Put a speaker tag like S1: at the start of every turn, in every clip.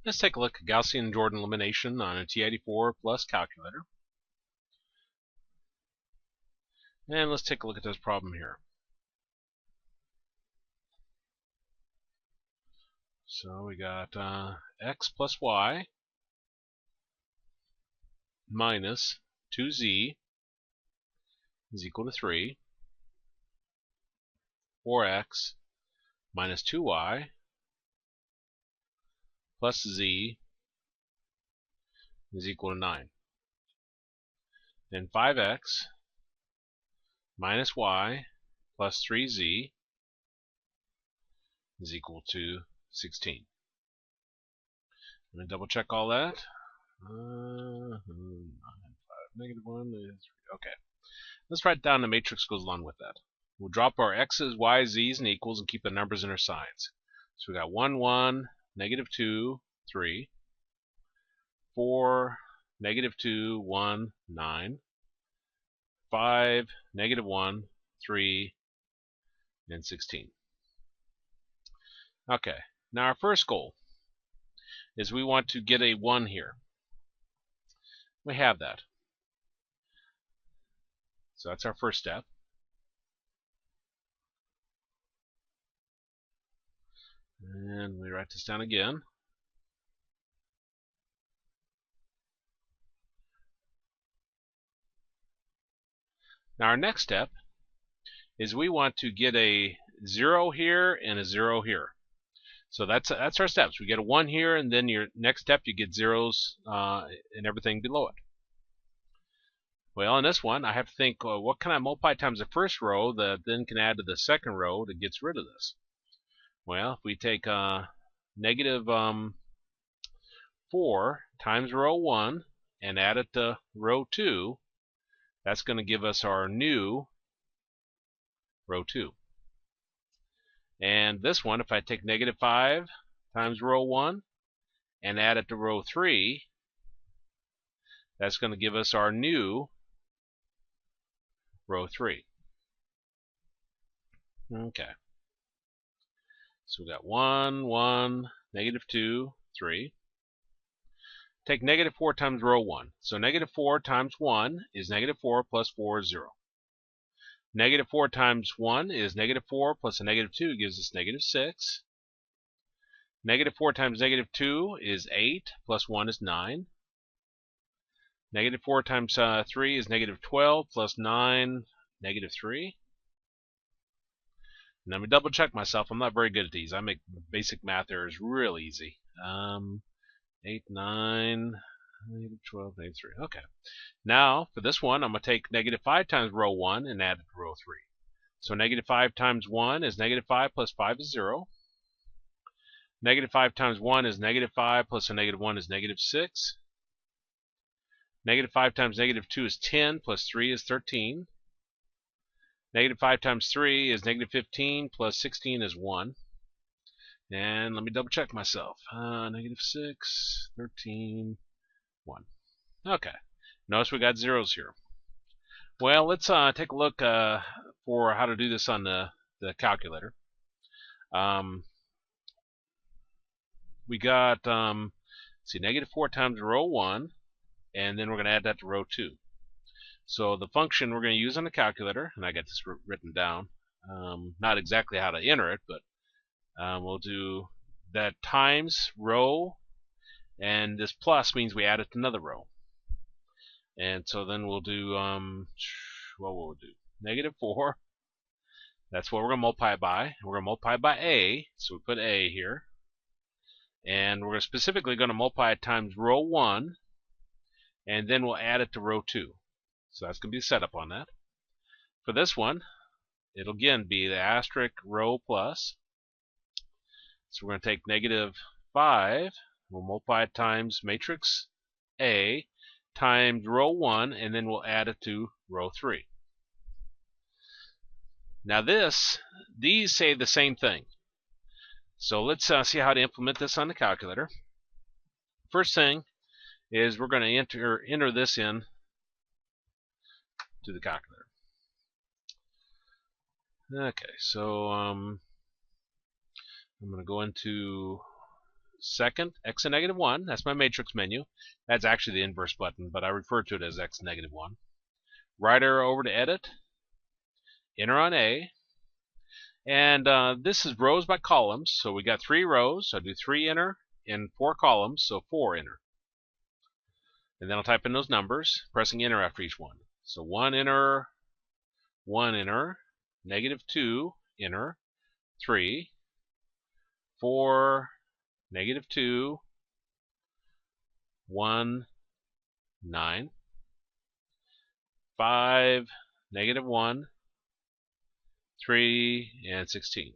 S1: Let's take a look at Gaussian-Jordan elimination on a TI-84 plus calculator. And let's take a look at this problem here. So we got x plus y minus 2z is equal to 3, 4x minus 2y plus z is equal to 9. Then 5x minus y plus 3z is equal to 16. I'm going to double check all that. 5, -1 is 3. Okay. Let's write down the matrix goes along with that. We'll drop our x's, y's, z's, and equals and keep the numbers in their signs. So we got 1, 1, -2, 3, 4, -2, 1, 9, 5, -1, 3, and 16. Okay, now our first goal is we want to get a 1 here. We have that. So that's our first step. And we write this down again. Now our next step is we want to get a 0 here and a 0 here. So that's our steps. We get a 1 here, and then your next step you get zeros and everything below it. Well, in this one, I have to think, what can I multiply times the first row that then can add to the second row that gets rid of this? Well, if we take negative 4 times row 1 and add it to row 2, that's going to give us our new row 2. And this one, if I take negative 5 times row 1 and add it to row 3, that's going to give us our new row 3. Okay. So we got 1, 1, -2, 3. Take negative 4 times row 1. So negative 4 times 1 is negative 4 plus 4 is 0. Negative 4 times 1 is negative 4 plus a negative 2 gives us negative 6. Negative 4 times negative 2 is 8 plus 1 is 9. Negative 4 times 3 is negative 12 plus 9, negative 3. And let me double check myself. I'm not very good at these. I make basic math errors real easy. 8, 9, negative 12, negative 3. Okay. Now, for this one, I'm going to take negative 5 times row 1 and add it to row 3. So negative 5 times 1 is negative 5 plus 5 is 0. Negative 5 times 1 is negative 5 plus a negative 1 is negative 6. Negative 5 times negative 2 is 10 plus 3 is 13. Negative 5 times 3 is negative 15 plus 16 is 1. And let me double check myself. Negative 6, 13, 1. Okay. Notice we got zeros here. Well, let's take a look for how to do this on the calculator. We got, see, negative 4 times row 1, and then we're going to add that to row 2. So the function we're going to use on the calculator, and I got this written down, not exactly how to enter it, but we'll do that times row, and this plus means we add it to another row. And so then we'll do, what will we do? Negative 4, that's what we're going to multiply by. We're going to multiply by a, so we put a here. And we're specifically going to multiply it times row 1, and then we'll add it to row 2. So that's going to be the setup on that. For this one, it'll again be the asterisk row plus. So we're going to take negative 5, we'll multiply it times matrix A times row 1, and then we'll add it to row 3. Now these say the same thing. So let's see how to implement this on the calculator. First thing is we're going to enter this in to the calculator. Okay, so I'm going to go into second x and negative 1. That's my matrix menu. That's actually the inverse button, but I refer to it as x negative 1. Right arrow over to edit, enter on A, and this is rows by columns, so we got 3 rows, so I do 3 enter, and 4 columns, so 4 enter. And then I'll type in those numbers, pressing enter after each one. So 1 enter, 1 enter, negative 2 enter, 3, 4, negative 2, 1, 9, 5, negative 1, 3, and 16.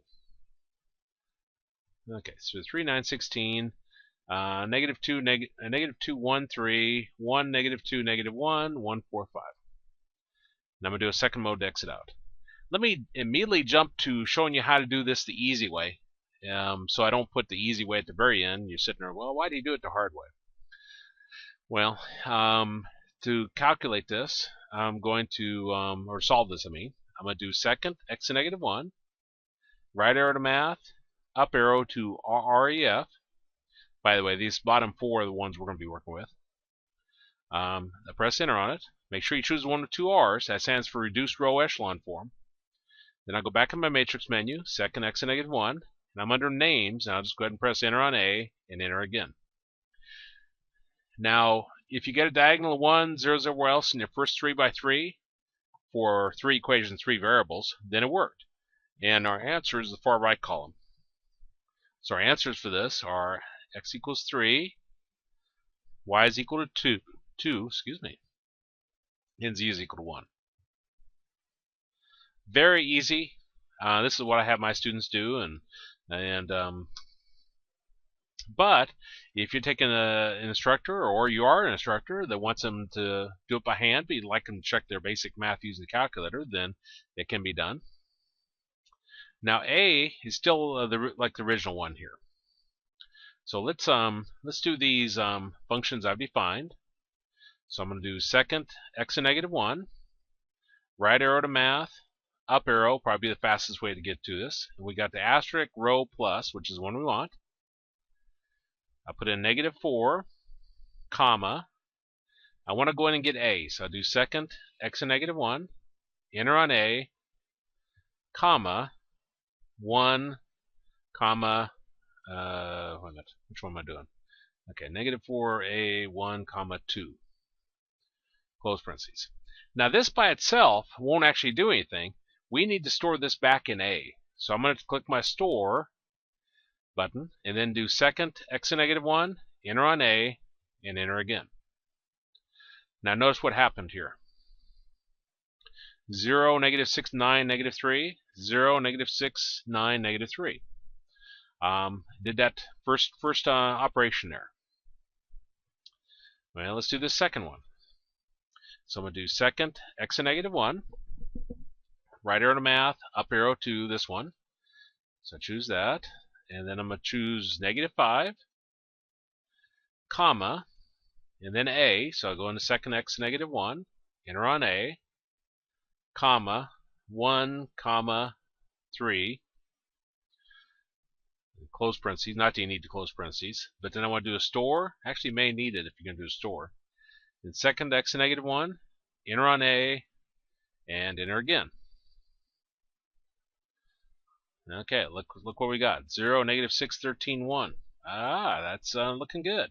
S1: Okay, so 3, 9, 16, negative 2, negative 2, 1, 3, 1, negative 2, negative 1, 1, 4, 5. And I'm going to do a second mode to exit out. Let me immediately jump to showing you how to do this the easy way. So I don't put the easy way at the very end. You're sitting there, well, why do you do it the hard way? Well, to calculate this, I'm going to, or solve this, I'm going to do second x to negative 1, right arrow to math, up arrow to RREF. By the way, these bottom 4 are the ones we're going to be working with. I press enter on it. Make sure you choose one with 2 R's. That stands for reduced row echelon form. Then I'll go back in my matrix menu, second x to negative 1, and I'm under names, and I'll just go ahead and press enter on A and enter again. Now, if you get a diagonal of 1, 0, 0, where else in your first 3 by 3 for 3 equations, 3 variables, then it worked. And our answer is the far right column. So our answers for this are x equals 3, y is equal to 2, and z is equal to 1. Very easy. This is what I have my students do, but if you're taking an instructor, or you are an instructor that wants them to do it by hand, but you'd like them to check their basic math using the calculator, then it can be done. Now A is still like the original one here. So let's do these functions I've defined. So I'm going to do second x to negative 1, right arrow to math, up arrow, probably the fastest way to get to this. And we got the asterisk row plus, which is the one we want. I put in negative 4, comma. I want to go in and get A, so I'll do second x to negative 1, enter on A, comma, 1, comma, wait a minute, which one am I doing? Okay, negative 4A, 1, comma, 2. Close parentheses. Now this by itself won't actually do anything. We need to store this back in A. So I'm going to click my store button and then do second x to negative 1, enter on A, and enter again. Now notice what happened here. 0, negative 6, 9, negative 3, 0, negative 6, 9, negative 3. Did that first operation there. Well, let's do the second one. So I'm going to do second x to negative 1, right arrow to math, up arrow to this one. So I choose that, and then I'm going to choose negative 5, comma, and then A. So I'll go into second x to negative 1, enter on A, comma, 1, comma, 3, close parentheses. Not that you need to close parentheses, but then I want to do a store. Actually, you may need it if you're going to do a store. Then second x to negative 1, enter on A, and enter again. Okay, look what we got. 0, negative 6, 13, 1. Ah, that's looking good.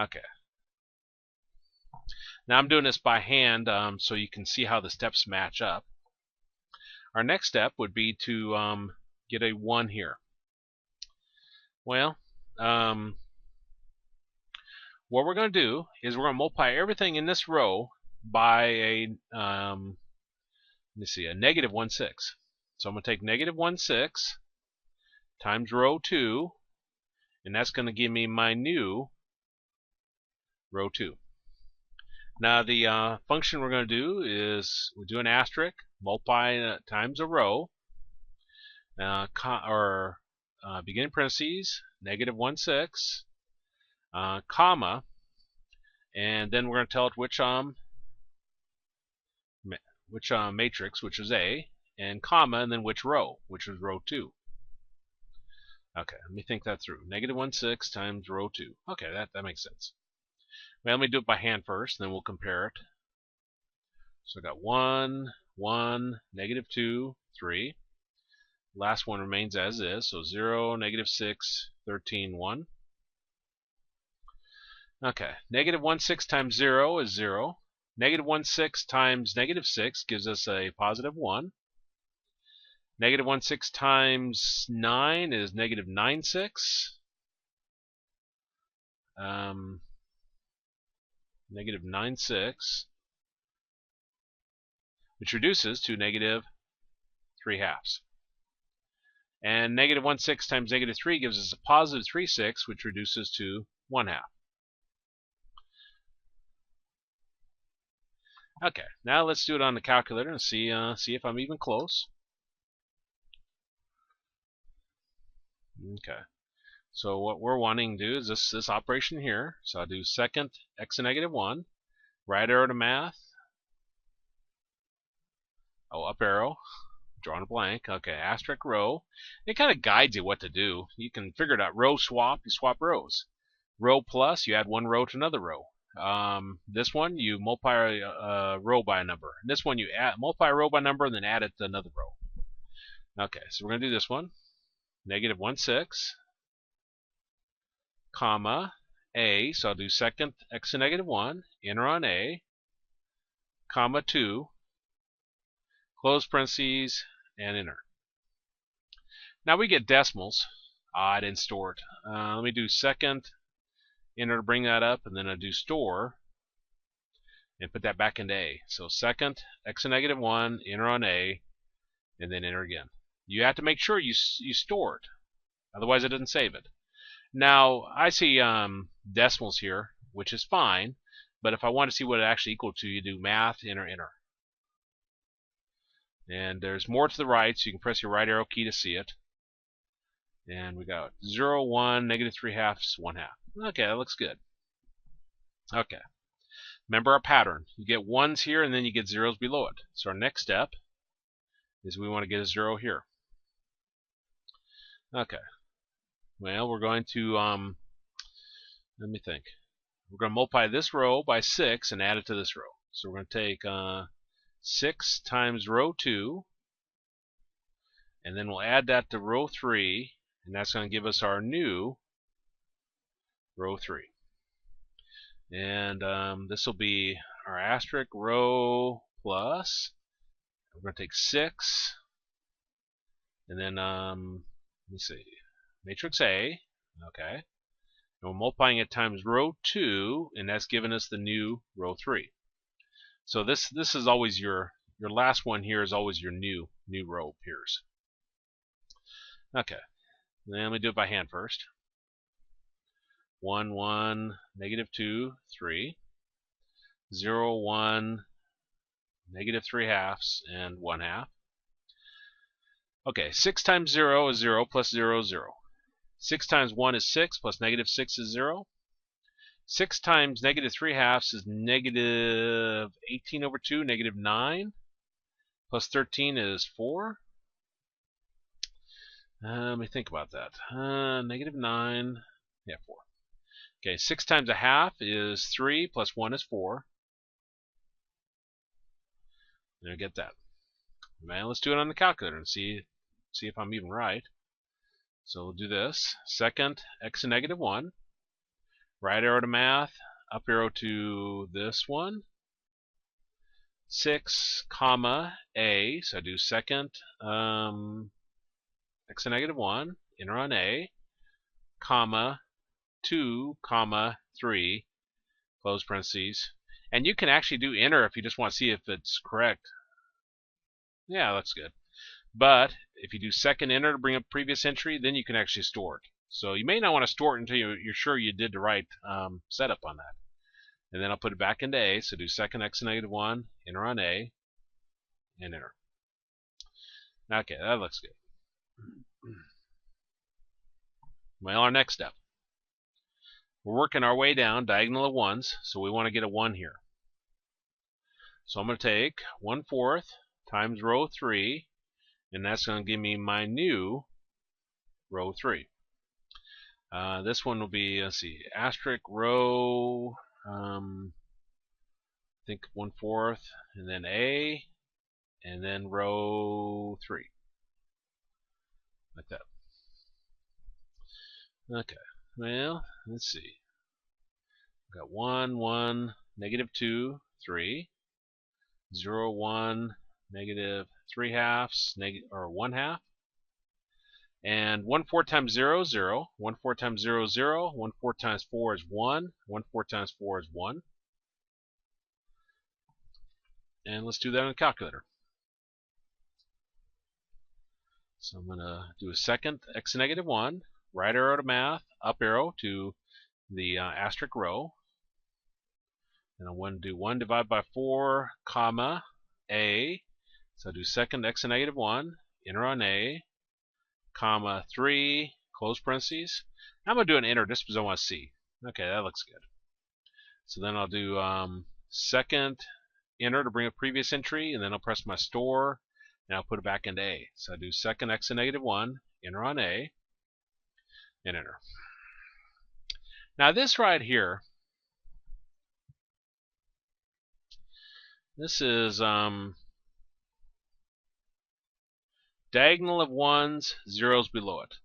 S1: Okay. Now I'm doing this by hand so you can see how the steps match up. Our next step would be to get a 1 here. Well, what we're going to do is we're going to multiply everything in this row by a, let me see, a negative 1, 6. So I'm going to take negative 1, 6 times row 2, and that's going to give me my new row 2. Now the function we're going to do is we'll do an asterisk, multiply times a row, beginning parentheses, negative 1, 6, comma, and then we're going to tell it which matrix, which is A, and comma, and then which row, which is row 2. Okay, let me think that through. Negative 1/6 times row 2. Okay, that makes sense. Well, let me do it by hand first, then we'll compare it. So I got 1, 1, negative 2, 3. Last one remains as is, so 0, negative 6, 13, 1. Okay, negative 1/6 times 0 is 0. Negative 1/6 times negative 6 gives us a positive 1. Negative 1/6 times 9 is negative 9/6. Negative 9/6, which reduces to negative 3/2. And negative 1/6 times negative 3 gives us a positive 3/6, which reduces to 1/2. Okay, now let's do it on the calculator and see if I'm even close. Okay, so what we're wanting to do is this operation here. So I'll do second x to negative 1, right arrow to math. Oh, up arrow, drawing a blank. Okay, asterisk row. It kind of guides you what to do. You can figure it out. Row swap, you swap rows. Row plus, you add one row to another row. This one, you multiply a row by a number. And this one, you multiply a row by a number and then add it to another row. Okay, so we're going to do this one. Negative 1/6, comma, a. So I'll do second x to negative 1, enter on a, comma 2, close parentheses, and enter. Now we get decimals. I didn't store it. Let me do second, enter to bring that up, and then I do store and put that back into A. So second, x to negative 1, enter on A, and then enter again. You have to make sure you store it. Otherwise it doesn't save it. Now, I see decimals here, which is fine, but if I want to see what it actually equals to, you do math, enter, enter. And there's more to the right, so you can press your right arrow key to see it. And we got 0, 1, negative 3/2, 1/2. Okay, that looks good. Okay. Remember our pattern. You get 1s here, and then you get 0s below it. So our next step is we want to get a 0 here. Okay. Well, we're going to, let me think. We're going to multiply this row by 6 and add it to this row. So we're going to take 6 times row 2, and then we'll add that to row 3, and that's going to give us our new row 3. And this will be our asterisk row plus. We're going to take 6, and then let me see, matrix A. Okay, and we're multiplying it times row 2, and that's giving us the new row 3. So this is always your last one here is always your new row appears. Okay, then let me do it by hand first. 1, 1, negative 2, 3, 0, 1, negative 3/2, and 1/2. Okay, 6 times 0 is 0 plus 0 is 0. 6 times 1 is 6 plus negative 6 is 0. 6 times negative 3/2 is negative 18 over 2, negative 9. Plus 13 is 4. Let me think about that. Negative 9, yeah, 4. Okay, 6 times 1/2 is 3 plus 1 is 4. There, get that. Now let's do it on the calculator and see if I'm even right. So we'll do this. Second, x to negative 1. Right arrow to math, up arrow to this one. 6, comma, a. So I do second, x to negative 1, enter on a, comma, 2, comma, 3, close parentheses. And you can actually do enter if you just want to see if it's correct. Yeah, that's good. But if you do second enter to bring up previous entry, then you can actually store it. So you may not want to store it until you're sure you did the right setup on that. And then I'll put it back into A. So do second x to negative 1, enter on A, and enter. Okay, that looks good. Well, our next step. We're working our way down diagonal of 1s, so we want to get a 1 here. So I'm going to take 1/4 times row 3, and that's going to give me my new row 3. This one will be, let's see, asterisk row, I think 1/4, and then A, and then row 3, like that. Okay, well, let's see. We've got 1, 1, -2, 3, 0, 1, -3/2, or 1/2. And 1/4 times 0 is 0. 1/4 times 0 is 0. 1/4 times 4 is 1. 1/4 times 4 is 1. And let's do that on a calculator. So I'm going to do a second x to -1, right arrow to math, up arrow to the asterisk row. And I want to do 1 divided by 4, comma, A. So I'll do second x to -1, enter on A, comma, 3, close parentheses. I'm going to do an enter just because I want to see. Okay, that looks good. So then I'll do second enter to bring up previous entry, and then I'll press my store, and I'll put it back into A. So I do second x to -1, enter on A, and enter. Now this right here, this is diagonal of 1s, 0s below it.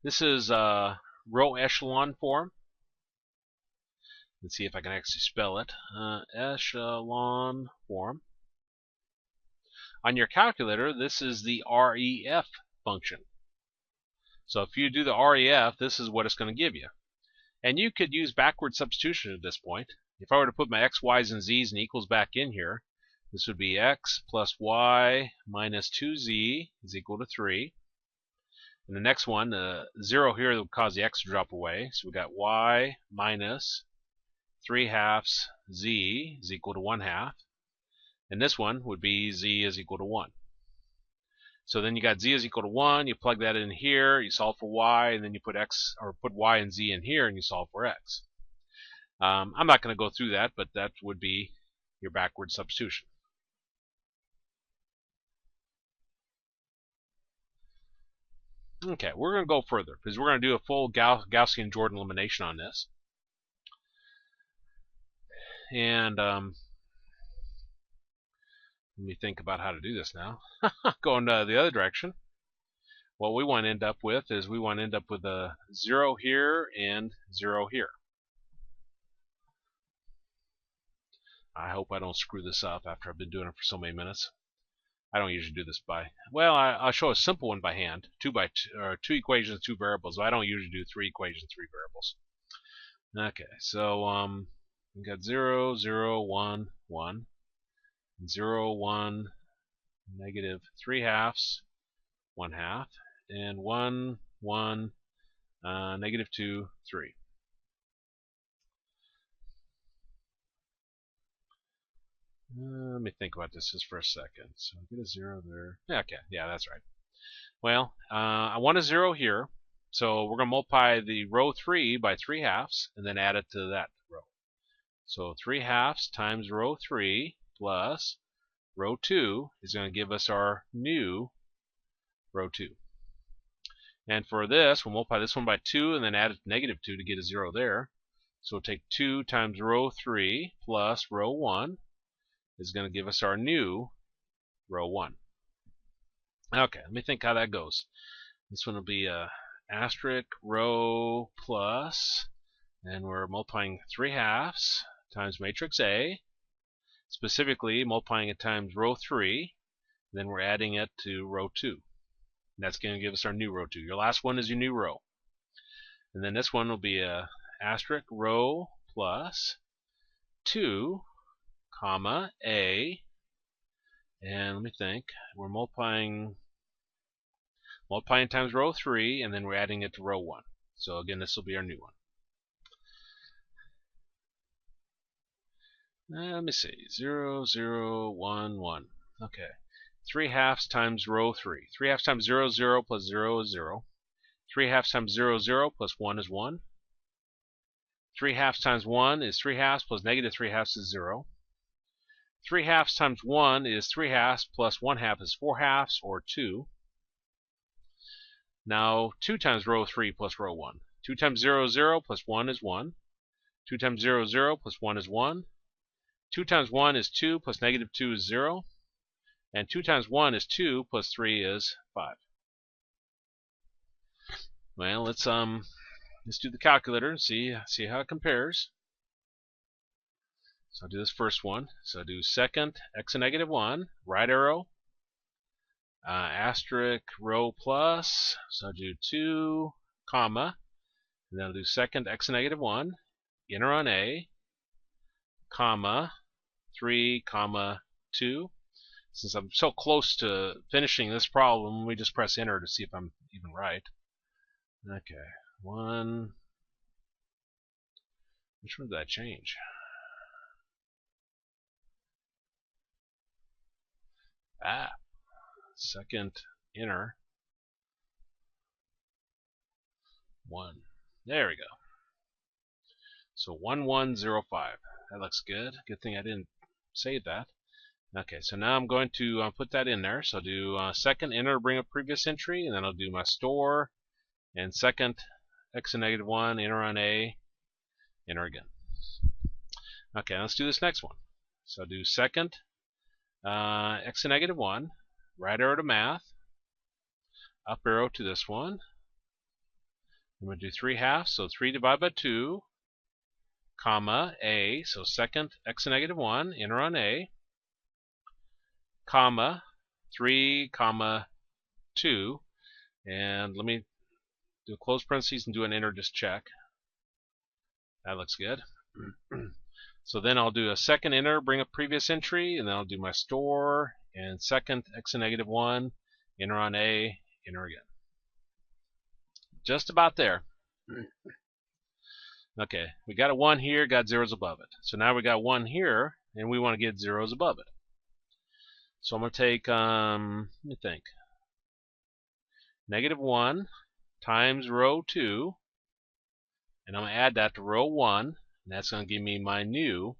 S1: This is row echelon form. Let's see if I can actually spell it. Echelon form. On your calculator, this is the REF function. So if you do the REF, this is what it's going to give you. And you could use backward substitution at this point. If I were to put my x, y's, and z's and equals back in here, this would be x plus y minus 2z is equal to 3. And the next one, the 0 here would cause the x to drop away. So we got y minus 3/2 z is equal to 1/2. And this one would be z is equal to 1. So then you got z is equal to 1, you plug that in here, you solve for y, and then you put x, or put y and z in here, and you solve for x. I'm not going to go through that, but that would be your backward substitution. Okay, we're going to go further, because we're going to do a full Gaussian-Jordan elimination on this. And let me think about how to do this now. Going the other direction. What we want to end up with is we want to end up with a 0 here and 0 here. I hope I don't screw this up after I've been doing it for so many minutes. I don't usually do this by, well, I'll show a simple one by hand, 2 equations, 2 variables. But I don't usually do 3 equations, 3 variables. Okay, so we got 0, 0, 1, 1, 0, 1, -3/2, 1/2, and 1, 1, -2, 3. Let me think about this just for a second. So get a 0 there. Yeah, okay, yeah, that's right. Well, I want a 0 here, so we're going to multiply the row 3 by 3/2 and then add it to that row. So 3/2 times row 3 plus row 2 is going to give us our new row 2. And for this, we'll multiply this one by 2 and then add it to -2 to get a 0 there. So we'll take 2 times row 3 plus row 1 is going to give us our new row 1. Okay, let me think how that goes. This one will be a asterisk row plus, and we're multiplying 3/2 times matrix A, specifically multiplying it times row 3, then we're adding it to row 2. And that's going to give us our new row 2. Your last one is your new row. And then this one will be a asterisk row plus 2, comma, A, and let me think, we're multiplying times row 3, and then we're adding it to row 1. So again, this will be our new one. Let me see, 0, 0, 1, 1. Okay, 3/2 times row 3. 3/2 times 0 is 0 plus 0 is 0. 3/2 times 0 is 0 plus 1 is 1. 3/2 times 1 is 3/2 plus -3/2 is 0. 3/2 times 1 is 3/2 plus 1/2 is 4/2, or 2. Now 2 times row 3 plus row 1. 2 times 0 is 0 plus 1 is 1. 2 times 0 is 0 plus 1 is 1. 2 times 1 is 2 plus negative 2 is 0. And 2 times 1 is 2 plus 3 is 5. Well, let's do the calculator and see how it compares. So I'll do this first one. So I'll do second x to negative 1, right arrow, asterisk row plus. So I'll do 2, comma, and then I'll do second x to negative 1, enter on A, comma, 3, comma, 2. Since I'm so close to finishing this problem, we just press enter to see if I'm even right. Okay, 1. Which one did I change? Second enter. 1. There we go. So 1105. That looks good. Good thing I didn't save that. Okay, so now I'm going to put that in there. So I'll do second enter, bring up previous entry, and then I'll do my store, and second x to negative 1, enter on A, enter again. Okay, let's do this next one. So I'll do second x to negative 1, right arrow to math, up arrow to this one. I'm going to do 3 halves, so 3 divided by 2, comma, A, so second x to negative 1, enter on A, comma, 3, comma, 2, and let me do close parentheses and do an enter, just check. That looks good. So then I'll do a second enter, bring up previous entry, and then I'll do my store, and second x to negative 1, enter on A, enter again. Just about there. Okay, we got a 1 here, got zeros above it. So now we got 1 here, and we want to get zeros above it. So I'm going to take, let me think, negative 1 times row 2, and I'm going to add that to row 1, and that's going to give me my new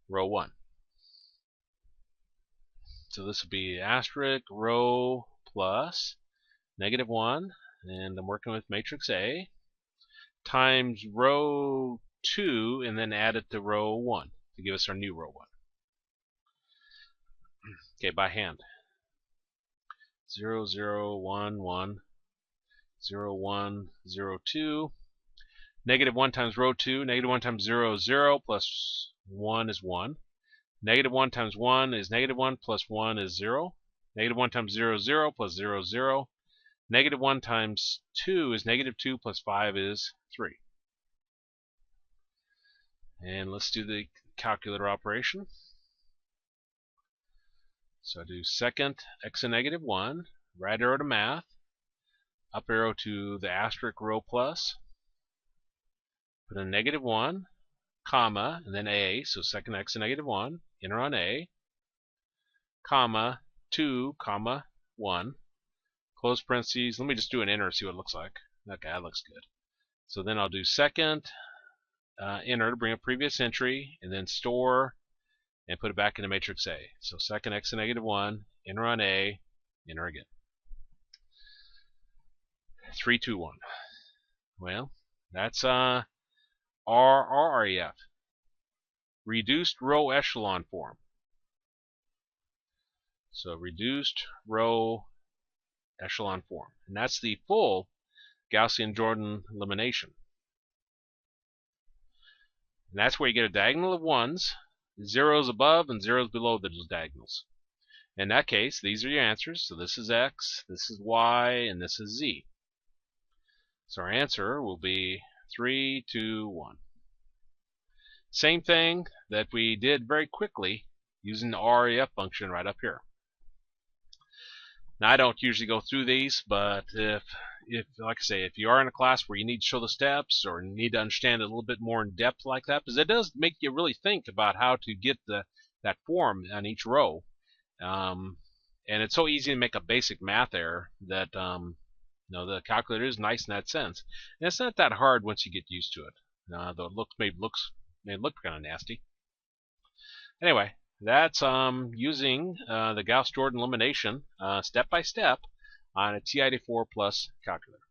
S1: row 1. So this will be asterisk row plus negative 1, and I'm working with matrix A, times row 2, and then add it to row 1 to give us our new row 1. Okay, by hand. 0, 0, 1, 1, 0, 1, 0, 2. Negative 1 times row 2, negative 1 times 0 is 0, plus 1 is 1. Negative 1 times 1 is negative 1, plus 1 is 0. Negative 1 times 0 is 0, plus 0 is 0. Negative 1 times 2 is negative 2, plus 5 is 3. And let's do the calculator operation. So I do second x to negative 1, right arrow to math, up arrow to the asterisk row plus, put a negative 1, comma, and then A, so second x to negative 1, enter on A, comma, 2, comma, 1, close parentheses. Let me just do an enter, see what it looks like. Okay, that looks good. So then I'll do second enter to bring up previous entry, and then store, and put it back into matrix A. So second x to negative 1, enter on A, enter again. 3, 2, 1. Well, that's RREF, reduced row echelon form. So reduced row echelon form, and that's the full Gaussian-Jordan elimination. And that's where you get a diagonal of 1s, zeros above and zeros below those diagonals. In that case, these are your answers. So this is x, this is y, and this is z. So our answer will be 3, 2, 1. Same thing that we did very quickly using the RREF function right up here. Now I don't usually go through these, but if like I say, if you are in a class where you need to show the steps or need to understand it a little bit more in depth like that, because it does make you really think about how to get that form on each row. And it's so easy to make a basic math error that the calculator is nice in that sense. And it's not that hard once you get used to it. Though it may look kind of nasty. Anyway, that's using the Gauss-Jordan elimination step by step on a TI-84 Plus calculator.